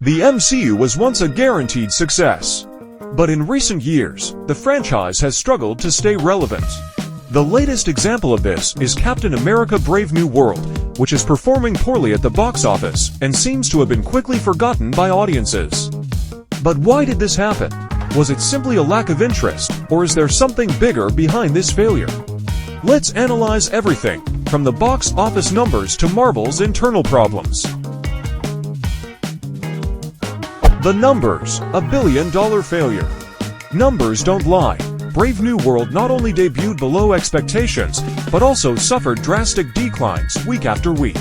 The MCU was once a guaranteed success. But in recent years, the franchise has struggled to stay relevant. The latest example of this is Captain America: Brave New World, which is performing poorly at the box office and seems to have been quickly forgotten by audiences. But why did this happen? Was it simply a lack of interest, or is there something bigger behind this failure? Let's analyze everything, from the box office numbers to Marvel's internal problems. The numbers, a billion-dollar failure. Numbers don't lie. Brave New World not only debuted below expectations, but also suffered drastic declines week after week.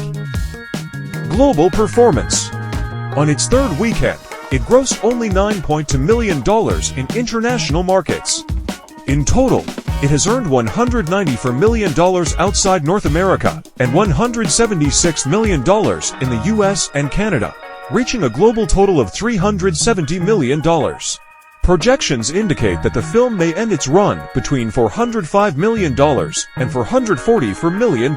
Global performance. On its third weekend, it grossed only $9.2 million in international markets. In total, it has earned $194 million outside North America and $176 million in the US and Canada, reaching a global total of $370 million. Projections indicate that the film may end its run between $405 million and $444 million.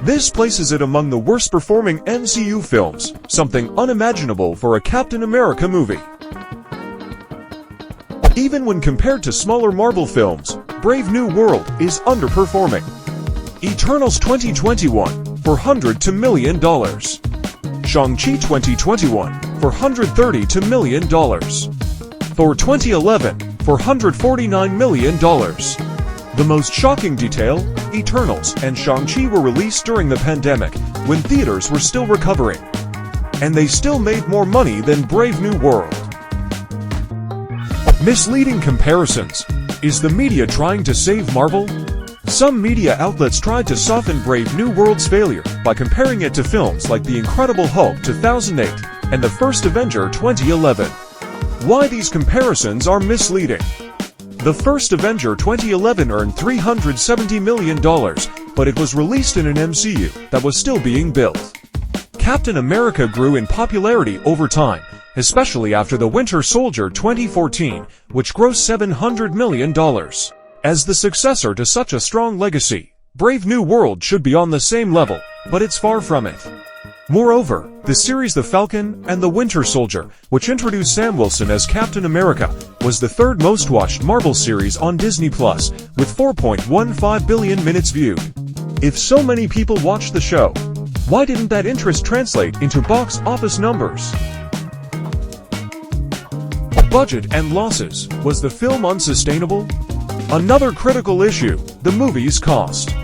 This places it among the worst-performing MCU films, something unimaginable for a Captain America movie. Even when compared to smaller Marvel films, Brave New World is underperforming. Eternals 2021, $402 million. Shang-Chi 2021, $432 million. Thor 2011, $449 million. The most shocking detail, Eternals and Shang-Chi were released during the pandemic, when theaters were still recovering. And they still made more money than Brave New World. Misleading comparisons. Is the media trying to save Marvel? Some media outlets tried to soften Brave New World's failure by comparing it to films like The Incredible Hulk 2008 and The First Avenger 2011. Why these comparisons are misleading? The First Avenger 2011 earned $370 million, but it was released in an MCU that was still being built. Captain America grew in popularity over time, especially after The Winter Soldier 2014, which grossed $700 million. As the successor to such a strong legacy, Brave New World should be on the same level, but it's far from it. Moreover, the series The Falcon and the Winter Soldier, which introduced Sam Wilson as Captain America, was the third most watched Marvel series on Disney+, with 4.15 billion minutes viewed. If so many people watched the show, why didn't that interest translate into box office numbers? Budget and losses. Was the film unsustainable? Another critical issue, the movie's cost.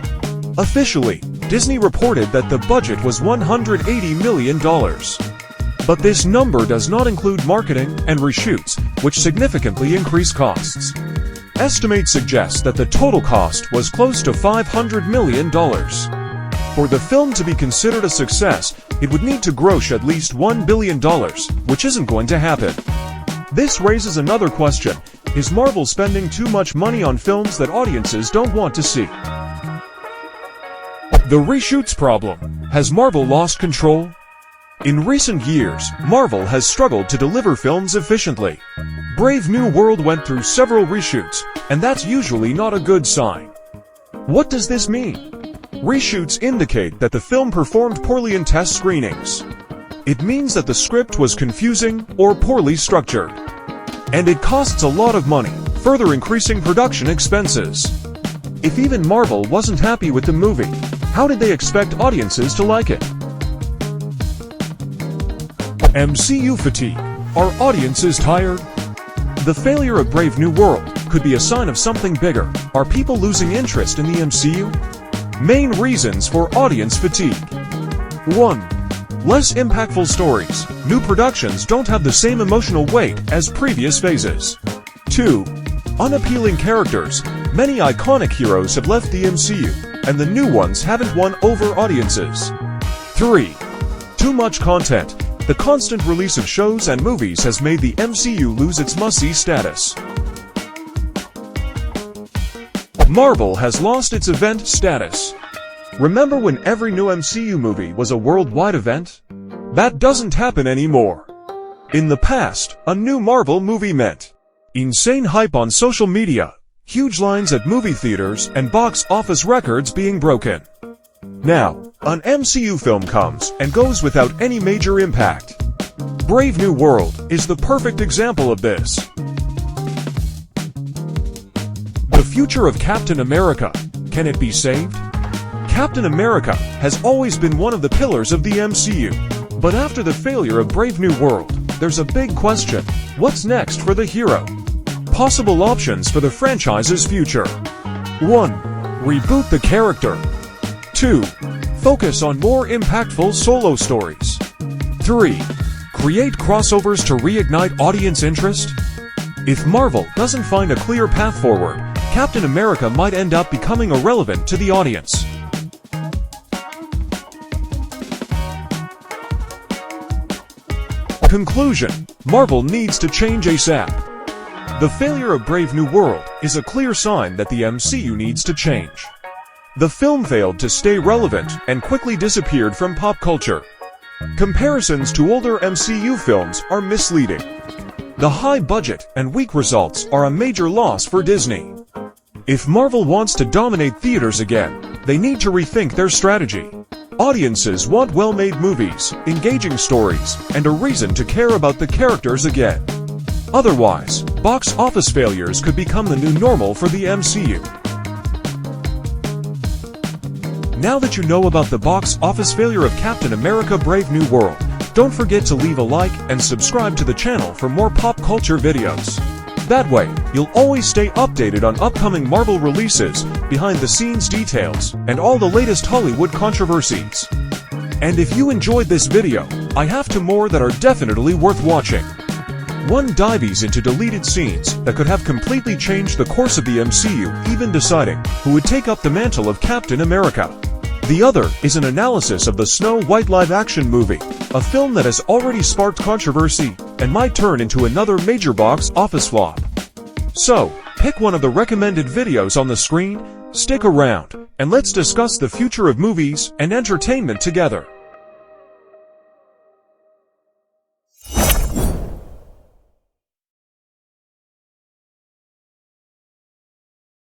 Officially, Disney reported that the budget was $180 million. But this number does not include marketing and reshoots, which significantly increase costs. Estimates suggest that the total cost was close to $500 million. For the film to be considered a success, it would need to gross at least $1 billion, which isn't going to happen. This raises another question. Is Marvel spending too much money on films that audiences don't want to see? The reshoots problem. Has Marvel lost control? In recent years, Marvel has struggled to deliver films efficiently. Brave New World went through several reshoots, and that's usually not a good sign. What does this mean? Reshoots indicate that the film performed poorly in test screenings. It means that the script was confusing or poorly structured. And it costs a lot of money, further increasing production expenses. If even Marvel wasn't happy with the movie, how did they expect audiences to like it? MCU fatigue. Are audiences tired? The failure of Brave New World could be a sign of something bigger. Are people losing interest in the MCU? Main reasons for audience fatigue. 1. Less impactful stories. New productions don't have the same emotional weight as previous phases. 2. Unappealing characters. Many iconic heroes have left the MCU, and the new ones haven't won over audiences. 3. Too much content. The constant release of shows and movies has made the MCU lose its must-see status. Marvel has lost its event status. Remember when every new MCU movie was a worldwide event? That doesn't happen anymore. In the past, a new Marvel movie meant insane hype on social media, huge lines at movie theaters, and box office records being broken. Now, an MCU film comes and goes without any major impact. Brave New World is the perfect example of this. The future of Captain America. Can it be saved? Captain America has always been one of the pillars of the MCU. But after the failure of Brave New World, there's a big question. What's next for the hero? Possible options for the franchise's future. 1. Reboot the character. 2. Focus on more impactful solo stories. 3. Create crossovers to reignite audience interest. If Marvel doesn't find a clear path forward, Captain America might end up becoming irrelevant to the audience. Conclusion: Marvel needs to change ASAP. The failure of Brave New World is a clear sign that the MCU needs to change. The film failed to stay relevant and quickly disappeared from pop culture. Comparisons to older MCU films are misleading. The high budget and weak results are a major loss for Disney. If Marvel wants to dominate theaters again, they need to rethink their strategy. Audiences want well-made movies, engaging stories, and a reason to care about the characters again. Otherwise, box office failures could become the new normal for the MCU. Now that you know about the box office failure of Captain America: Brave New World, don't forget to leave a like and subscribe to the channel for more pop culture videos. That way, you'll always stay updated on upcoming Marvel releases, behind-the-scenes details, and all the latest Hollywood controversies. And if you enjoyed this video, I have two more that are definitely worth watching. One dives into deleted scenes that could have completely changed the course of the MCU, even deciding who would take up the mantle of Captain America. The other is an analysis of the Snow White live-action movie, a film that has already sparked controversy and might turn into another major box office flop. So, pick one of the recommended videos on the screen, stick around, and let's discuss the future of movies and entertainment together.